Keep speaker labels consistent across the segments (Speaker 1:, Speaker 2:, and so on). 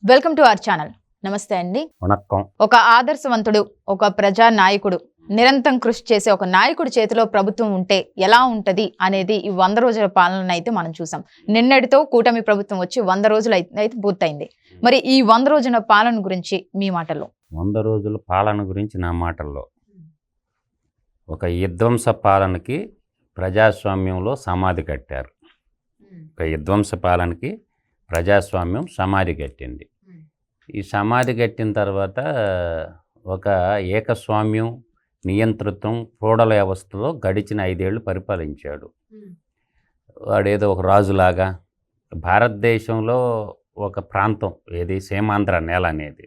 Speaker 1: Welcome to our channel. నమస్తే అండి.
Speaker 2: వణక్కం.
Speaker 1: ఒక ఆదర్శవంతుడు, ఒక ప్రజా నాయకుడు, నిరంతరం కృషి చేసే ఒక నాయకుడి చేతిలో ప్రభుత్వం ఉంటే ఎలా ఉంటది అనేది ఈ 100 రోజుల పాలన అయితే మనం చూసాం. నిన్నటితో కూటమి ప్రభుత్వం వచ్చి 100 రోజులు అయితే పూర్తయింది. మరి ఈ 100 రోజుల పాలన గురించి మీ మాటల్లో.
Speaker 2: 100 రోజుల పాలన గురించి నా మాటల్లో, ఒక విధ్వంస పాలనకి ప్రజాస్వామ్యంలో సమాధి కట్టారు. ఒక విధ్వంస పాలనకి ప్రజాస్వామ్యం సమాధి కట్టింది. ఈ సమాధి కట్టిన తర్వాత ఒక ఏకస్వామ్యం, నియంతృత్వం, ఫోడల వ్యవస్థలో గడిచిన 5 ఏళ్ళు పరిపాలించాడు. వాడేదో ఒక రాజులాగా భారతదేశంలో ఒక ప్రాంతం ఏది సీమాంధ్ర నేల అనేది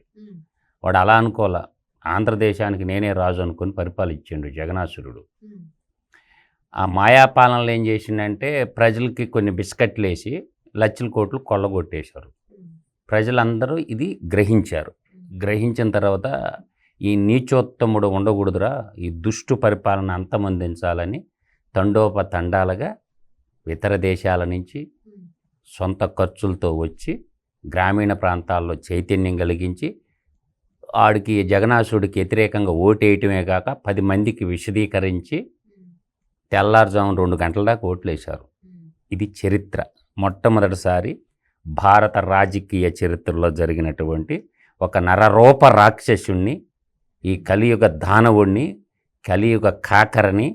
Speaker 2: వాడు అలా అనుకోలే. ఆంధ్రదేశానికి నేనే రాజు అనుకుని పరిపాలించిండు జగనాసురుడు. ఆ మాయాపాలనలు ఏం చేసిండంటే ప్రజలకి కొన్ని బిస్కెట్లు వేసి లక్షల కోట్లు కొల్లగొట్టేశారు. ప్రజలందరూ ఇది గ్రహించారు. గ్రహించిన తర్వాత ఈ నీచోత్తముడు ఉండకూడదురా, ఈ దుష్టు పరిపాలన అంతమొందించాలని తండోపతండాలుగా ఇతర దేశాల నుంచి సొంత ఖర్చులతో వచ్చి గ్రామీణ ప్రాంతాల్లో చైతన్యం కలిగించి ఆడికి జగనాసుడికి వ్యతిరేకంగా ఓటేయటమే కాక 10 మందికి విశదీకరించి తెల్లారుజామున 2 గంటల దాకా ఓట్లేశారు. ఇది చరిత్ర. మొట్టమొదటిసారి భారత రాజకీయ చరిత్రలో జరిగినటువంటి ఒక నరరూప రాక్షసుణ్ణి, ఈ కలియుగ దానవుణ్ణి, కలియుగ కాకరని,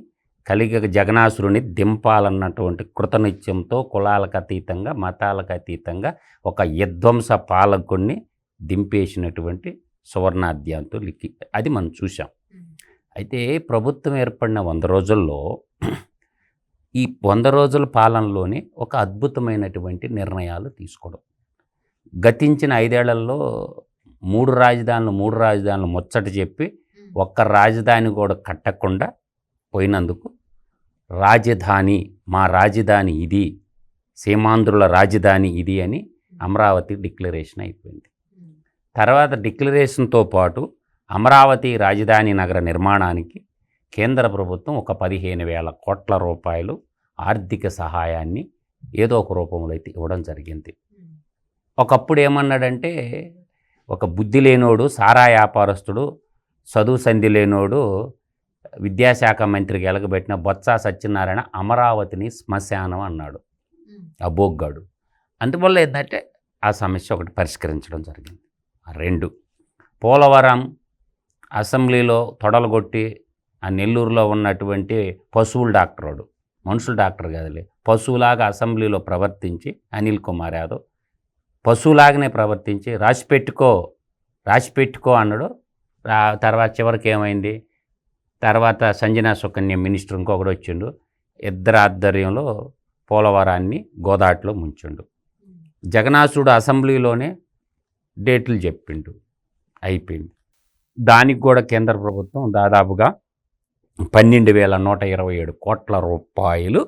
Speaker 2: కలియుగ జగనాసురుని దింపాలన్నటువంటి కృతనిత్యంతో కులాలకు అతీతంగా, మతాలకు అతీతంగా ఒక విధ్వంస పాలకుణ్ణి దింపేసినటువంటి సువర్ణాధ్యాయంతో అది మనం చూసాం. అయితే ప్రభుత్వం ఏర్పడిన 100 రోజుల్లో ఈ 100 రోజుల పాలనలోనే ఒక అద్భుతమైనటువంటి నిర్ణయాలు తీసుకోవడం. గతించిన 5 ఏళ్లలో 3 రాజధానులు ముచ్చట చెప్పి ఒక్క రాజధాని కూడా కట్టకుండా పోయినందుకు రాజధాని, మా రాజధాని ఇది, సీమాంధ్రుల రాజధాని ఇది అని అమరావతి డిక్లరేషన్ అయిపోయింది. తర్వాత డిక్లరేషన్తో పాటు అమరావతి రాజధాని నగర నిర్మాణానికి కేంద్ర ప్రభుత్వం ఒక 15,000 కోట్ల రూపాయలు ఆర్థిక సహాయాన్ని ఏదో ఒక రూపంలో అయితే ఇవ్వడం జరిగింది. ఒకప్పుడు ఏమన్నాడంటే, ఒక బుద్ధి లేనోడు, సారా వ్యాపారస్తుడు, చదువు సంధి లేనోడు విద్యాశాఖ మంత్రికి ఎలగబెట్టిన బొత్స సత్యనారాయణ అమరావతిని శ్మశానం అన్నాడు ఆ బోగ్గాడు. అందువల్ల ఏంటంటే ఆ సమస్య ఒకటి పరిష్కరించడం జరిగింది. 2, పోలవరం అసెంబ్లీలో తొడలుగొట్టి ఆ నెల్లూరులో ఉన్నటువంటి పశువుల డాక్టర్ వాడు, మనుషుల డాక్టర్ కాదులే, పశువులాగా అసెంబ్లీలో ప్రవర్తించి అనిల్ కుమార్ యాదవ్ పశువులాగానే ప్రవర్తించి రాసి పెట్టుకో అన్నాడు. తర్వాత చివరికి ఏమైంది, తర్వాత సంజనా సుకన్య మినిస్టర్ ఇంకొకటి వచ్చిండు. ఇద్దరు ఆధ్వర్యంలో పోలవరాన్ని గోదాట్లో ముంచిండు. జగనాసుడు అసెంబ్లీలోనే డేట్లు చెప్పిండు, అయిపోయింది. దానికి కూడా కేంద్ర ప్రభుత్వం దాదాపుగా 12,127 కోట్ల రూపాయలు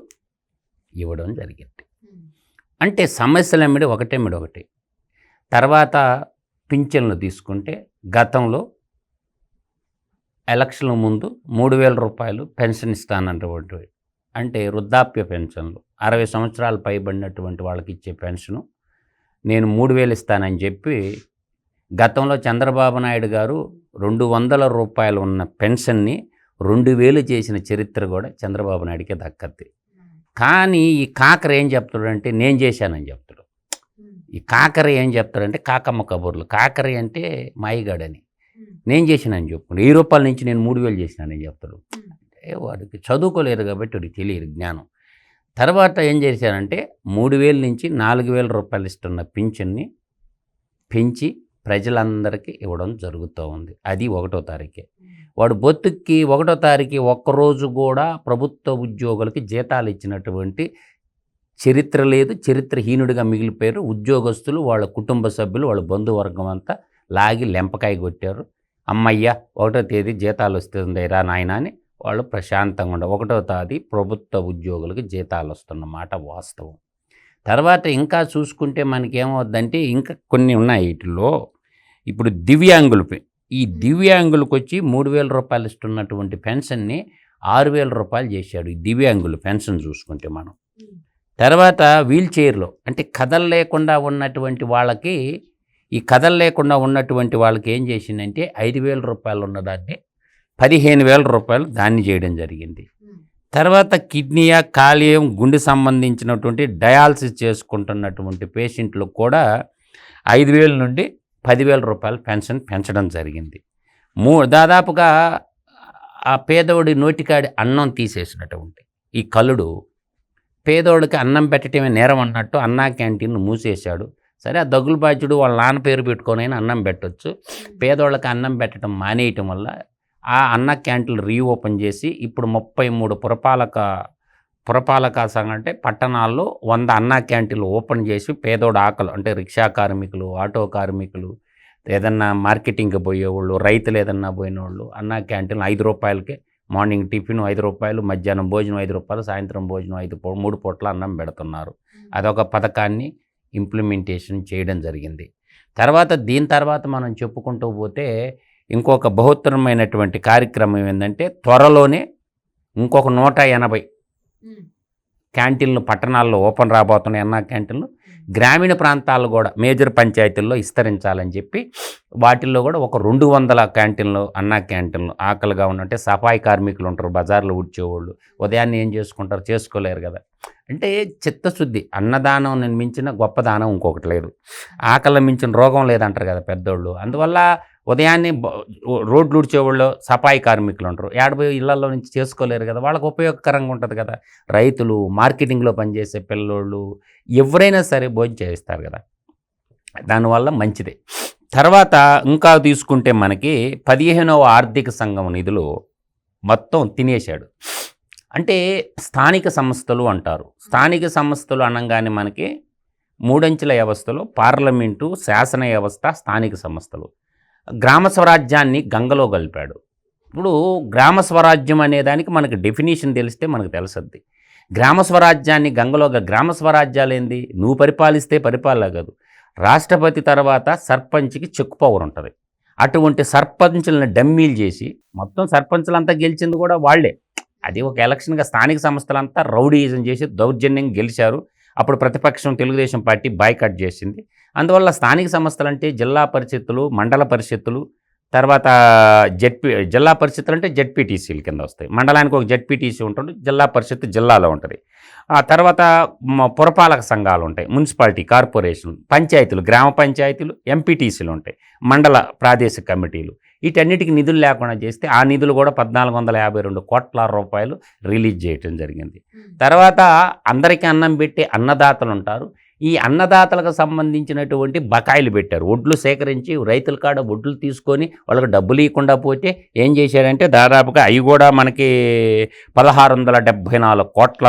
Speaker 2: ఇవ్వడం జరిగింది. అంటే సమస్యలు ఒకటి. తర్వాత పింఛన్లు తీసుకుంటే గతంలో ఎలక్షన్ల ముందు 3,000 రూపాయలు పెన్షన్ ఇస్తానన్నటువంటి, అంటే వృద్ధాప్య పెన్షన్లు 60 సంవత్సరాలు పైబడినటువంటి వాళ్ళకి ఇచ్చే పెన్షను నేను 3,000 ఇస్తానని చెప్పి గతంలో చంద్రబాబు నాయుడు గారు 200 రూపాయలు ఉన్న పెన్షన్ని 2,000 చేసిన చరిత్ర కూడా చంద్రబాబు నాయుడికే దక్కద్ది. కానీ ఈ కాకర ఏం చెప్తాడంటే నేను చేశానని చెప్తాడు. ఈ కాకర ఏం చెప్తాడంటే కాకమ్మ కబుర్లు. కాకర అంటే మాయిగాడని, నేను చేసినని చెప్పుకుంటాడు. 1000 రూపాయల నుంచి నేను 3,000 చేసినానని చెప్తాడు. వాడికి చదువుకోలేరు కాబట్టి వాడికి తెలియదు జ్ఞానం. తర్వాత ఏం చేశానంటే 3,000 నుంచి 4,000 రూపాయలు ఇస్తున్న పింఛన్ని పెంచి ప్రజలందరికీ ఇవ్వడం జరుగుతూ ఉంది. అది 1వ తారీఖే. వాడు బొత్తుకి 1వ తారీఖు ఒక్కరోజు కూడా ప్రభుత్వ ఉద్యోగులకి జీతాలు ఇచ్చినటువంటి చరిత్ర లేదు. చరిత్రహీనుడిగా మిగిలిపోయారు. ఉద్యోగస్తులు, వాళ్ళ కుటుంబ సభ్యులు, వాళ్ళ బంధువర్గం అంతా లాగి లెంపకాయ కొట్టారు. అమ్మయ్య 1వ తేదీ జీతాలు వస్తుందిరా నాయన అని వాళ్ళు ప్రశాంతంగా ఉండవు. 1వ తేదీ ప్రభుత్వ ఉద్యోగులకి జీతాలు వస్తున్నమాట వాస్తవం. తర్వాత ఇంకా చూసుకుంటే మనకేమవుద్దంటే ఇంకా కొన్ని ఉన్నాయి వీటిలో. ఇప్పుడు దివ్యాంగులపై, ఈ దివ్యాంగులకు వచ్చి 3,000 రూపాయలు ఇస్తున్నటువంటి పెన్షన్ని 6,000 రూపాయలు చేశాడు ఈ దివ్యాంగులు పెన్షన్ చూసుకుంటే మనం. తర్వాత వీల్ చైర్లో అంటే కదలలేకుండా ఉన్నటువంటి వాళ్ళకి ఈ కదలలేకుండా ఉన్నటువంటి వాళ్ళకి ఏం చేసిందంటే 5,000 రూపాయలు ఉన్నదాన్ని 15,000 రూపాయలు దాన్ని చేయడం జరిగింది. తర్వాత కిడ్నీయా, కాలేయం, గుండె సంబంధించినటువంటి డయాలసిస్ చేసుకుంటున్నటువంటి పేషెంట్లకు కూడా 5,000 నుండి 10,000 రూపాయలు పెన్షన్ పెంచడం జరిగింది. దాదాపుగా ఆ పేదోడి నోటికాడి అన్నం తీసేసినటువంటి ఈ కల్లుడు పేదోడికి అన్నం పెట్టడమే నేరం అన్నట్టు అన్నా క్యాంటీన్ మూసేశాడు. సరే, ఆ దగులు బాధ్యుడు వాళ్ళ నాన్న పేరు పెట్టుకొని అన్నం పెట్టవచ్చు. పేదోళ్ళకి అన్నం పెట్టడం మానేయటం వల్ల ఆ అన్న క్యాంటీన్లు రీఓపెన్ చేసి ఇప్పుడు 33 పురపాలక సంఘం అంటే పట్టణాల్లో 100 అన్నా క్యాంటీన్లు ఓపెన్ చేసి పేదోడు ఆకలి అంటే రిక్షా కార్మికులు, ఆటో కార్మికులు, ఏదన్నా మార్కెటింగ్కి పోయేవాళ్ళు, రైతులు ఏదన్నా పోయిన వాళ్ళు అన్నా క్యాంటీన్లు 5 రూపాయలకే మార్నింగ్ టిఫిన్ 5 రూపాయలు, మధ్యాహ్నం భోజనం 5 రూపాయలు, సాయంత్రం భోజనం 3 పూట్ల అన్నం పెడుతున్నారు. అదొక పథకాన్ని ఇంప్లిమెంటేషన్ చేయడం జరిగింది. దీని తర్వాత మనం చెప్పుకుంటూ పోతే ఇంకొక బహుత్తరమైనటువంటి కార్యక్రమం ఏంటంటే త్వరలోనే ఇంకొక 180 క్యాంటీన్లు పట్టణాల్లో ఓపెన్ రాబోతున్నాయి. అన్నా క్యాంటీన్లు గ్రామీణ ప్రాంతాలు కూడా మేజర్ పంచాయతీల్లో విస్తరించాలని చెప్పి వాటిల్లో కూడా ఒక 200 క్యాంటీన్లు అన్నా క్యాంటీన్లు ఆకలిగా ఉన్నట్టే సఫాయి కార్మికులు ఉంటారు, బజార్లో ఊడ్చేవాళ్ళు, ఉదయాన్నే ఏం చేసుకుంటారు, చేసుకోలేరు కదా. అంటే చిత్తశుద్ధి, అన్నదానం మించిన గొప్ప దానం ఇంకొకటి లేదు, ఆకలి మించిన రోగం లేదంటారు కదా పెద్దోళ్ళు. అందువల్ల ఉదయాన్నే రోడ్లు ఊడ్చేవాళ్ళు సఫాయి కార్మికులు ఉంటారు, ఏడబోయి ఇళ్లలో నుంచి చేసుకోలేరు కదా, వాళ్ళకు ఉపయోగకరంగా ఉంటుంది కదా. రైతులు, మార్కెటింగ్లో పనిచేసే పిల్లోళ్ళు ఎవరైనా సరే భోజనం చేయిస్తారు కదా, దానివల్ల మంచిదే. తర్వాత ఇంకా తీసుకుంటే మనకి 15వ ఆర్థిక సంఘం నిధులు మొత్తం తినేశాడు. అంటే స్థానిక సంస్థలు అంటారు. స్థానిక సంస్థలు అనగానే మనకి 3 అంచెల వ్యవస్థలో పార్లమెంటు, శాసన వ్యవస్థ, స్థానిక సంస్థలు. గ్రామ స్వరాజ్యాన్ని గంగలో కలిపాడు. ఇప్పుడు గ్రామ స్వరాజ్యం అనేదానికి మనకి డెఫినేషన్ తెలిస్తే మనకు తెలుస్తుంది. గ్రామ స్వరాజ్యాన్ని గంగలో, గ్రామ స్వరాజ్యాలు ఏంది, నువ్వు పరిపాలిస్తే పరిపాలన కాదు, రాష్ట్రపతి తర్వాత సర్పంచ్కి చెక్ పవర్ ఉంటుంది. అటువంటి సర్పంచులను డమ్మీలు చేసి మొత్తం సర్పంచులంతా గెలిచింది కూడా వాళ్లే. అది ఒక ఎలక్షన్గా స్థానిక సంస్థలంతా రౌడీయిజం చేసి దౌర్జన్యంగా గెలిచారు. అప్పుడు ప్రతిపక్షం తెలుగుదేశం పార్టీ బాయ్కాట్ చేసింది. అందువల్ల స్థానిక సంస్థలు అంటే జిల్లా పరిషత్తులు, మండల పరిషత్తులు, తర్వాత జిల్లా పరిషత్తులు అంటే జెడ్పీటీసీల కింద వస్తాయి. మండలానికి ఒక జెడ్పీటీసీ ఉంటుంది, జిల్లా పరిషత్ జిల్లాలో ఉంటుంది. ఆ తర్వాత పురపాలక సంఘాలు ఉంటాయి, మున్సిపాలిటీ, కార్పొరేషన్, పంచాయతీలు, గ్రామ పంచాయతీలు, ఎంపీటీసీలు ఉంటాయి, మండల ప్రాదేశిక కమిటీలు. వీటన్నిటికీ నిధులు లేకుండా చేస్తే ఆ నిధులు కూడా 1,452 కోట్ల రూపాయలు రిలీజ్ చేయటం జరిగింది. తర్వాత అందరికీ అన్నం పెట్టే అన్నదాతలు ఉంటారు. ఈ అన్నదాతలకు సంబంధించినటువంటి బకాయిలు పెట్టారు. వడ్లు సేకరించి రైతుల కాడ వడ్లు తీసుకొని వాళ్ళకి డబ్బులు ఇవ్వకుండా పోతే ఏం చేశారంటే దాదాపుగా అవి కూడా మనకి 1,674 కోట్ల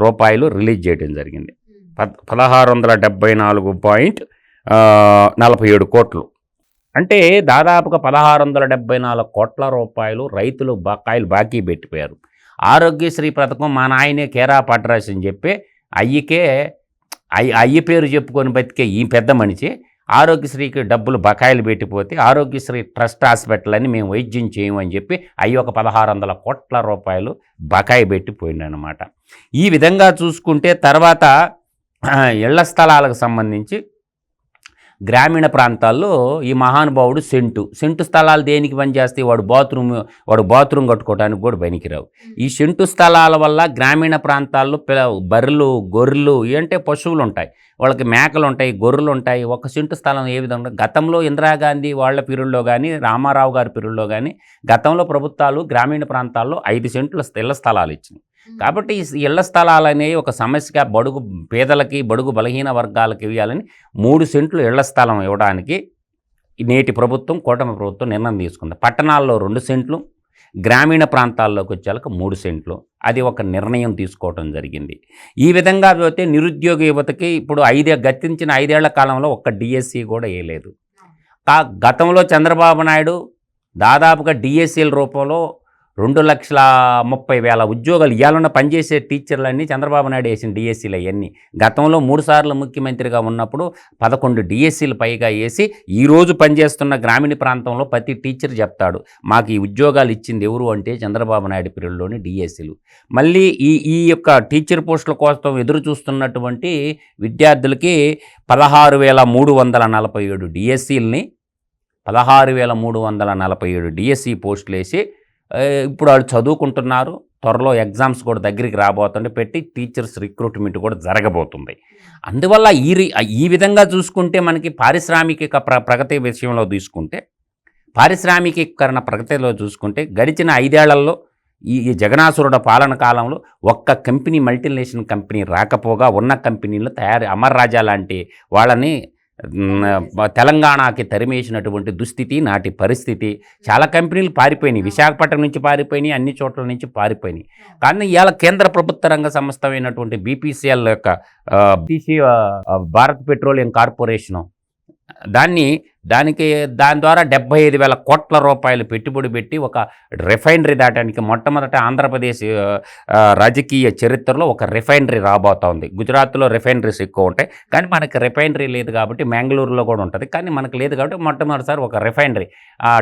Speaker 2: రూపాయలు రిలీజ్ చేయడం జరిగింది. 1,674.47 కోట్లు అంటే దాదాపుగా 1,674 కోట్ల రూపాయలు రైతులు బకాయిలు బాకీ పెట్టిపోయారు. ఆరోగ్యశ్రీ పథకం మా నాయనే కేరా పడ్రాస్ అని చెప్పి అయ్యి పేరు చెప్పుకొని బతికే ఈ పెద్ద మనిషి ఆరోగ్యశ్రీకి డబ్బులు బకాయిలు పెట్టిపోతే ఆరోగ్యశ్రీ ట్రస్ట్ హాస్పిటల్ అని మేము వైద్యం చేయమని చెప్పి ఒక 1,600 కోట్ల రూపాయలు బకాయి పెట్టిపోయిందన్నమాట. ఈ విధంగా చూసుకుంటే తర్వాత ఇళ్ల స్థలాలకు సంబంధించి గ్రామీణ ప్రాంతాల్లో ఈ మహానుభావుడు సెంటు స్థలాలు దేనికి పనిచేస్తాయి, వాడు బాత్రూమ్ కట్టుకోవడానికి కూడా పనికిరావు. ఈ సెంటు స్థలాల వల్ల గ్రామీణ ప్రాంతాల్లో బర్రెలు, గొర్రెలు అంటే పశువులు ఉంటాయి, వాళ్ళకి మేకలు ఉంటాయి, గొర్రెలు ఉంటాయి. ఒక సెంటు స్థలం ఏ విధంగా గతంలో ఇందిరాగాంధీ వాళ్ళ పీరియడ్లో కానీ రామారావు గారి పీరియడ్లో కానీ గతంలో ప్రభుత్వాలు గ్రామీణ ప్రాంతాల్లో 5 సెంట్ల ఇళ్ల స్థలాలు ఇచ్చినాయి. కాబట్టి ఈ ఇళ్ల స్థలాలు అనేవి ఒక సమస్యగా పేదలకి, బడుగు బలహీన వర్గాలకు ఇవ్వాలని 3 సెంట్లు ఇళ్ల స్థలం ఇవ్వడానికి నేటి ప్రభుత్వం, కూటమి ప్రభుత్వం నిర్ణయం తీసుకుంది. పట్టణాల్లో 2 సెంట్లు, గ్రామీణ ప్రాంతాల్లోకి వచ్చేలకు 3 సెంట్లు. అది ఒక నిర్ణయం తీసుకోవడం జరిగింది. ఈ విధంగా పోతే నిరుద్యోగ యువతకి ఇప్పుడు గతించిన 5 ఏళ్ల కాలంలో ఒక్క డిఎస్సి కూడా వేయలేదు. గతంలో చంద్రబాబు నాయుడు దాదాపుగా డిఎస్సీల రూపంలో 2,30,000 ఉద్యోగాలు ఇవాళ పనిచేసే టీచర్లన్నీ చంద్రబాబు నాయుడు వేసిన డిఎస్సీలు అవన్నీ. గతంలో 3 సార్లు ముఖ్యమంత్రిగా ఉన్నప్పుడు 11 డిఎస్సీలు పైగా వేసి ఈరోజు పనిచేస్తున్న గ్రామీణ ప్రాంతంలో ప్రతి టీచర్ చెప్తాడు, మాకు ఈ ఉద్యోగాలు ఇచ్చింది ఎవరు అంటే చంద్రబాబు నాయుడు పీరియడ్లోని డిఎస్సీలు. మళ్ళీ ఈ యొక్క టీచర్ పోస్టుల కోసం ఎదురు చూస్తున్నటువంటి విద్యార్థులకి 16,347 డిఎస్సీలని 16,347 డిఎస్సీ పోస్టులు వేసి ఇప్పుడు వాళ్ళు చదువుకుంటున్నారు. త్వరలో ఎగ్జామ్స్ కూడా దగ్గరికి రాబోతుంటే పెట్టి టీచర్స్ రిక్రూట్మెంట్ కూడా జరగబోతుంది. అందువల్ల ఈ విధంగా చూసుకుంటే మనకి పారిశ్రామిక ప్రగతి విషయంలో తీసుకుంటే, పారిశ్రామికీకరణ ప్రగతిలో చూసుకుంటే గడిచిన 5 ఏళ్లలో ఈ జగనాసురుడ పాలన కాలంలో ఒక్క కంపెనీ మల్టీనేషనల్ కంపెనీ రాకపోగా ఉన్న కంపెనీలు అమర్ రాజా లాంటి వాళ్ళని తెలంగాణకి తరిమేసినటువంటి దుస్థితి నాటి పరిస్థితి. చాలా కంపెనీలు పారిపోయినాయి, విశాఖపట్నం నుంచి పారిపోయినాయి, అన్ని చోట్ల నుంచి పారిపోయినాయి. కానీ ఇవాళ కేంద్ర ప్రభుత్వ రంగ సంస్థ అయినటువంటి బీపీసీఎల్ యొక్క భారత్ పెట్రోలియం కార్పొరేషను దాని ద్వారా 75,000 కోట్ల రూపాయలు పెట్టుబడి పెట్టి ఒక రిఫైనరీ దాటానికి మొట్టమొదట ఆంధ్రప్రదేశ్ రాజకీయ చరిత్రలో ఒక రిఫైనరీ రాబోతోంది. గుజరాత్లో రిఫైనరీస్ ఎక్కువ ఉంటాయి, కానీ మనకి రిఫైనరీ లేదు కాబట్టి మ్యాంగ్లూరులో కూడా ఉంటుంది, కానీ మనకు లేదు కాబట్టి మొట్టమొదటిసారి ఒక రిఫైనరీ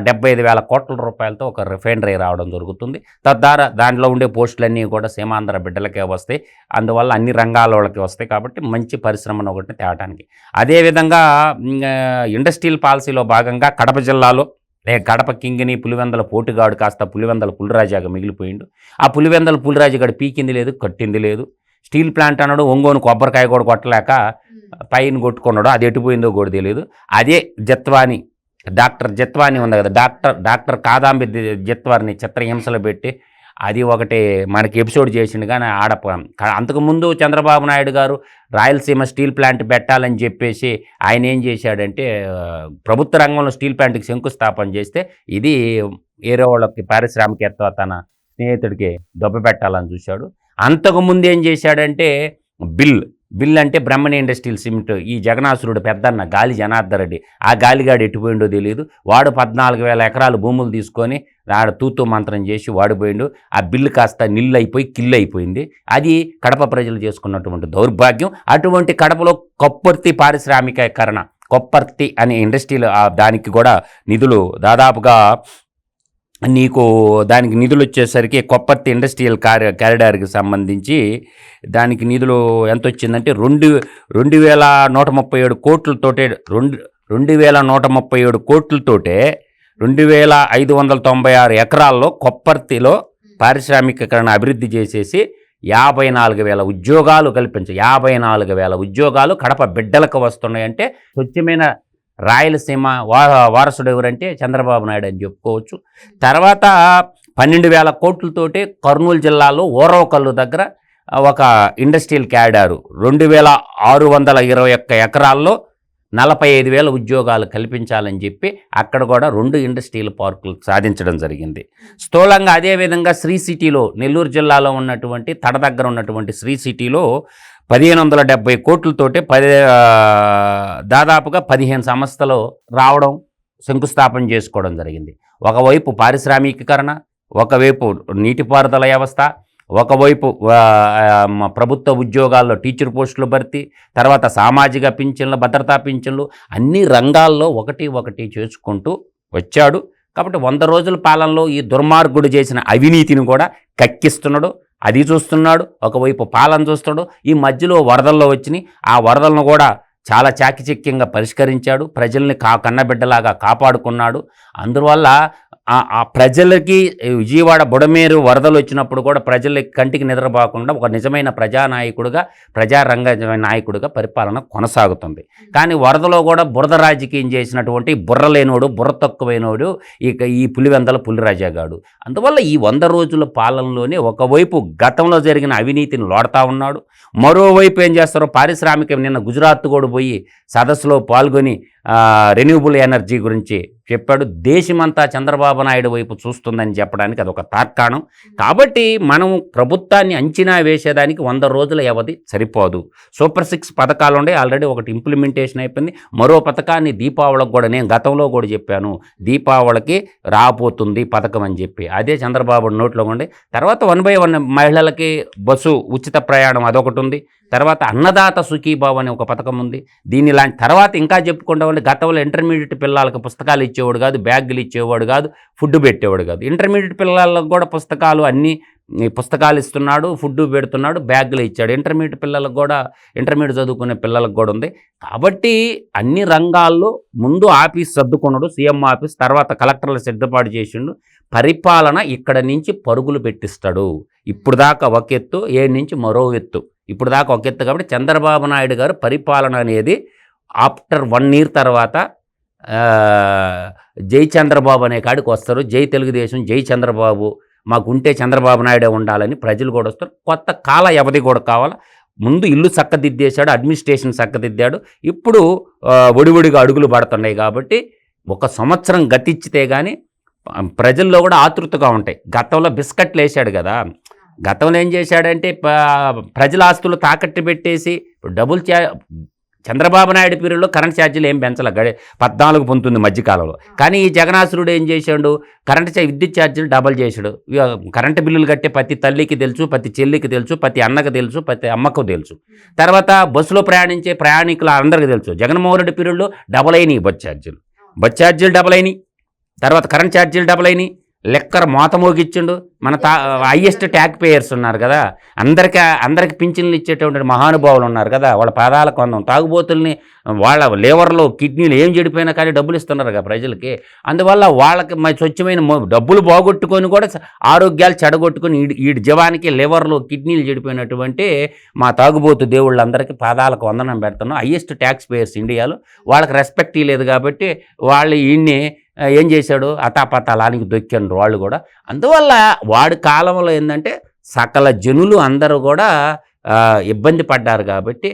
Speaker 2: 75,000 కోట్ల రూపాయలతో ఒక రిఫైనరీ రావడం జరుగుతుంది. తద్వారా దాంట్లో ఉండే పోస్టులన్నీ కూడా సీమాంధ్ర బిడ్డలకే వస్తాయి, అందువల్ల అన్ని రంగాల వాళ్ళకి వస్తాయి. కాబట్టి మంచి పరిశ్రమను ఒకటి తేవటానికి. అదేవిధంగా ఇండస్ట్రియల్ పాలసీలో భాగంగా కడప జిల్లాలో కడప కింగిని పులివెందల పోటుగాడు కాస్త పులివెందల పులిరాజాగా మిగిలిపోయిండు. ఆ పులివెందల పులిరాజుగాడు పీకింది లేదు, కట్టింది లేదు. స్టీల్ ప్లాంట్ అన్నాడు, ఒంగోను కొబ్బరికాయ కూడా కొట్టలేక పైన కొట్టుకున్నాడు, అది ఎటుపోయిందో కూడా తెలియదు. అదే జత్వాని, డాక్టర్ జత్వాని ఉంది కదా, డాక్టర్ కాదాంబి జత్వారిని చిత్రహింసలు పెట్టి అది ఒకటి మనకి ఎపిసోడ్ చేసిండు. కానీ అంతకుముందు చంద్రబాబు నాయుడు గారు రాయలసీమ స్టీల్ ప్లాంట్ పెట్టాలని చెప్పేసి ఆయన ఏం చేశాడంటే ప్రభుత్వ రంగంలో స్టీల్ ప్లాంట్కి శంకుస్థాపన చేస్తే ఇది ఏరే వాళ్ళకి పారిశ్రామికవేత్త తన స్నేహితుడికి దెబ్బ పెట్టాలని చూశాడు. అంతకుముందు ఏం చేశాడంటే బిల్ అంటే బ్రహ్మణి ఇండస్ట్రియల్ సిమెంట్, ఈ జగనాసురుడు పెద్దన్న గాలి జనార్దన్ రెడ్డి, ఆ గాలిగాడు ఎట్టుపోయిండో తెలియదు, వాడు 14,000 ఎకరాలు భూములు తీసుకొని ఆడ తూతూ మంత్రం చేసి వాడిపోయిండు. ఆ బిల్లు కాస్త నిల్లు అయిపోయి కిల్లు అయిపోయింది. అది కడప ప్రజలు చేసుకున్నటువంటి దౌర్భాగ్యం. అటువంటి కడపలో కొప్పర్తి పారిశ్రామికీకరణ, కొప్పర్తి అనే ఇండస్ట్రీలు దానికి కూడా నిధులు దాదాపుగా దానికి నిధులు వచ్చేసరికి కొప్పర్తి ఇండస్ట్రియల్ కారిడార్కి సంబంధించి దానికి నిధులు ఎంత వచ్చిందంటే 2,137 కోట్లతోటే 2,137 కోట్లతోటే 2,596 ఎకరాల్లో కొప్పర్తిలో పారిశ్రామికీకరణ అభివృద్ధి చేసేసి 54,000 ఉద్యోగాలు కల్పించారు. 54,000 ఉద్యోగాలు కడప బిడ్డలకు వస్తున్నాయంటే స్వచ్ఛమైన రాయలసీమ వారసుడు ఎవరంటే చంద్రబాబు నాయుడు అని చెప్పుకోవచ్చు. తర్వాత 12,000 కోట్లతోటి కర్నూలు జిల్లాలో ఓరవకల్లు దగ్గర ఒక ఇండస్ట్రియల్ క్యారిడారు 2,621 ఎకరాల్లో 45,000 ఉద్యోగాలు కల్పించాలని చెప్పి అక్కడ కూడా 2 ఇండస్ట్రియల్ పార్కులు సాధించడం జరిగింది. స్థూలంగా అదేవిధంగా శ్రీ సిటీలో నెల్లూరు జిల్లాలో ఉన్నటువంటి తడ దగ్గర ఉన్నటువంటి శ్రీ సిటీలో 1,570 కోట్లతోటి దాదాపుగా 15 సంస్థలు రావడం, శంకుస్థాపన చేసుకోవడం జరిగింది. ఒకవైపు పారిశ్రామికీకరణ, ఒకవైపు నీటిపారుదల వ్యవస్థ, ఒకవైపు ప్రభుత్వ ఉద్యోగాల్లో టీచర్ పోస్టులు భర్తీ, తర్వాత సామాజిక పింఛన్లు, భద్రతా పింఛన్లు, అన్ని రంగాల్లో ఒకటి చేసుకుంటూ వచ్చాడు. కాబట్టి 100 రోజుల పాలనలో ఈ దుర్మార్గుడు చేసిన అవినీతిని కూడా కక్కిస్తున్నాడు, అది చూస్తున్నాడు. ఒకవైపు పాలన చూస్తున్నాడు. ఈ మధ్యలో వరదల్లో వచ్చినాయి, ఆ వరదలను కూడా చాలా చాకచక్యంగా పరిష్కరించాడు, ప్రజల్ని కన్నబిడ్డలాగా కాపాడుకున్నాడు. అందువల్ల ఆ ప్రజలకి విజయవాడ బుడమేరు వరదలు వచ్చినప్పుడు కూడా ప్రజల కంటికి నిద్రపోకుండా ఒక నిజమైన ప్రజానాయకుడిగా, ప్రజారంగ నాయకుడిగా పరిపాలన కొనసాగుతుంది. కానీ వరదలో కూడా బురద రాజకీయం చేసినటువంటి బుర్రలేనోడు, బుర్ర తక్కువైనోడు ఈ పులివెందల పులిరాజాగాడు. అందువల్ల ఈ 100 రోజుల పాలనలోనే ఒకవైపు గతంలో జరిగిన అవినీతిని లోడతా ఉన్నాడు, మరోవైపు ఏం చేస్తారో నిన్న గుజరాత్ కూడా పోయి సదస్సులో పాల్గొని రెన్యూబుల్ ఎనర్జీ గురించి చెప్పాడు. దేశమంతా చంద్రబాబు నాయుడు వైపు చూస్తుందని చెప్పడానికి అదొక తార్కాణం. కాబట్టి మనం ప్రభుత్వాన్ని అంచనా వేసేదానికి 100 రోజుల వ్యవధి సరిపోదు. సూపర్ 6 పథకాలు ఉండే, ఆల్రెడీ ఒకటి ఇంప్లిమెంటేషన్ అయిపోయింది. మరో పథకాన్ని దీపావళికి కూడా, నేను గతంలో కూడా చెప్పాను, దీపావళికి రాబోతుంది పథకం అని చెప్పి, అదే చంద్రబాబు నోట్లో ఉండి. తర్వాత 1/1 మహిళలకి బస్సు ఉచిత ప్రయాణం అదొకటి ఉంది. తర్వాత అన్నదాత సుఖీభావ్ అనే ఒక పథకం ఉంది. దీని లాంటి తర్వాత ఇంకా చెప్పుకుంటా ఉంటే, గతంలో ఇంటర్మీడియట్ పిల్లలకు పుస్తకాలు ఇచ్చేవాడు కాదు, బ్యాగులు ఇచ్చేవాడు కాదు, ఫుడ్ పెట్టేవాడు కాదు. ఇంటర్మీడియట్ పిల్లలకు కూడా పుస్తకాలు, అన్ని పుస్తకాలు ఇస్తున్నాడు, ఫుడ్ పెడుతున్నాడు, బ్యాగులు ఇచ్చాడు. ఇంటర్మీడియట్ పిల్లలకు కూడా, ఇంటర్మీడియట్ చదువుకునే పిల్లలకు కూడా ఉంది. కాబట్టి అన్ని రంగాల్లో ముందు ఆఫీస్ సర్దుకున్నాడు, సీఎం ఆఫీస్, తర్వాత కలెక్టర్లు సిద్ధపాటు చేసిండు. పరిపాలన ఇక్కడ నుంచి పరుగులు పెట్టిస్తాడు. ఇప్పుడు దాకా ఒక ఎత్తు, 7 నుంచి మరో ఎత్తు. ఇప్పుడు దాకా ఒక ఎత్తు. కాబట్టి చంద్రబాబు నాయుడు గారు పరిపాలన అనేది ఆఫ్టర్ 1 ఇయర్ తర్వాత జై చంద్రబాబు అనే కాడికి వస్తారు. జై తెలుగుదేశం, జై చంద్రబాబు, మాకుంటే చంద్రబాబు నాయుడే ఉండాలని ప్రజలు కూడా వస్తారు. కొత్త కాల వ్యవధి కూడా కావాలి. ముందు ఇల్లు చక్కదిద్దేశాడు, అడ్మినిస్ట్రేషన్ చక్కదిద్దాడు. ఇప్పుడు ఒడివడిగా అడుగులు పడుతున్నాయి. కాబట్టి 1 సంవత్సరం గతిచ్చితే కానీ ప్రజల్లో కూడా ఆతృతగా ఉంటాయి. గతంలో బిస్కట్లు వేసాడు కదా, గతంలో ఏం చేశాడంటే ప్రజల ఆస్తులు తాకట్టు పెట్టేసి డబుల్ చంద్రబాబు నాయుడు పీరియడ్లో కరెంట్ ఛార్జీలు ఏం పెంచాల, 14 పొందుతుంది మధ్యకాలంలో. కానీ ఈ జగనాసురుడు ఏం చేశాడు, విద్యుత్ ఛార్జీలు డబల్ చేశాడు. కరెంటు బిల్లులు కట్టే ప్రతి తల్లికి తెలుసు, ప్రతి చెల్లికి తెలుసు, ప్రతి అన్నకు తెలుసు, ప్రతి అమ్మకు తెలుసు. తర్వాత బస్సులో ప్రయాణించే ప్రయాణికులు అందరికీ తెలుసు. జగన్మోహన్ రెడ్డి పీరియడ్లో డబల్ అయినాయి బస్ ఛార్జీలు డబల్ అయినాయి. తర్వాత కరెంట్ ఛార్జీలు డబల్ అయినాయి. లెక్కర మోత మోగిచ్చిండు. మన హైయెస్ట్ ట్యాక్స్ పేయర్స్ ఉన్నారు కదా, అందరికి పింఛన్లు ఇచ్చేటువంటి మహానుభావులు ఉన్నారు కదా, వాళ్ళ పాదాల కొందం. తాగుబోతుల్ని వాళ్ళ లేవర్లో కిడ్నీలు ఏం చెడిపోయినా కానీ డబ్బులు ఇస్తున్నారు కదా ప్రజలకి. అందువల్ల వాళ్ళకి స్వచ్ఛమైన డబ్బులు బాగొట్టుకొని కూడా ఆరోగ్యాలు చెడగొట్టుకొని ఈ జవానికి లివర్లో కిడ్నీలు చెడిపోయినటువంటి మా తాగుబోతు దేవుళ్ళందరికీ పాదాలకు వందనం పెడుతున్నాం. హైయెస్ట్ ట్యాక్స్ పేయర్స్ ఇండియాలో. వాళ్ళకి రెస్పెక్ట్ ఇవ్వలేదు కాబట్టి వాళ్ళు ఈయన్ని ఏం చేశాడు, అతాపతాలానికి దొక్కిండ్రు వాళ్ళు కూడా. అందువల్ల వాడి కాలంలో ఏంటంటే సకల జనులు అందరూ కూడా ఇబ్బంది పడ్డారు. కాబట్టి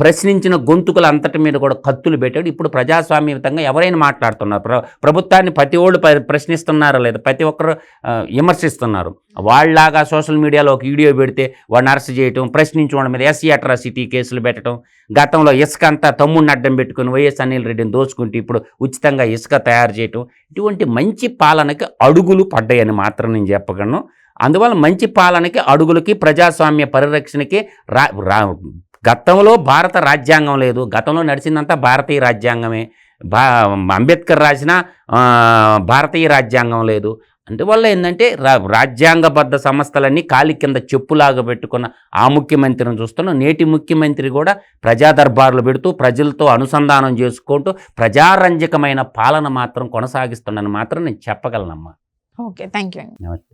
Speaker 2: ప్రశ్నించిన గొంతుకులు అంతటి మీద కూడా కత్తులు పెట్టాడు. ఇప్పుడు ప్రజాస్వామ్యయుతంగా ఎవరైనా మాట్లాడుతున్నారు. ప్రభుత్వాన్ని ప్రతి ఒళ్ళు ప్రశ్నిస్తున్నారా లేదా, ప్రతి ఒక్కరు విమర్శిస్తున్నారు. వాళ్ళలాగా సోషల్ మీడియాలో ఒక వీడియో పెడితే వాడిని అరెస్ట్ చేయటం, ప్రశ్నించడం మీద ఎస్సీ అట్రాసిటీ కేసులు పెట్టడం. గతంలో ఇసుక అంతా తమ్ముడిని అడ్డం పెట్టుకుని వైఎస్ అనిల్ రెడ్డిని దోచుకుంటూ ఇప్పుడు ఉచితంగా ఇసుక తయారు చేయటం. ఇటువంటి మంచి పాలనకి అడుగులు పడ్డాయని మాత్రం నేను చెప్పగలను. అందువల్ల మంచి పాలనకి, అడుగులకి, ప్రజాస్వామ్య పరిరక్షణకి గతంలో భారత రాజ్యాంగం లేదు. గతంలో నడిచిందంతా భారతీయ రాజ్యాంగమే. అంబేద్కర్ రాసిన భారతీయ రాజ్యాంగం లేదు. అందువల్ల ఏంటంటే రాజ్యాంగబద్ధ సంస్థలన్నీ కాలి కింద చెప్పులాగా పెట్టుకున్న ఆ ముఖ్యమంత్రిని చూస్తున్నాం. నేటి ముఖ్యమంత్రి కూడా ప్రజా దర్బార్లు పెడుతూ ప్రజలతో అనుసంధానం చేసుకుంటూ ప్రజారంజకమైన పాలన మాత్రం కొనసాగిస్తుండని మాత్రం నేను చెప్పగలనమ్మా.
Speaker 1: Okay, thank you.
Speaker 2: నమస్తే.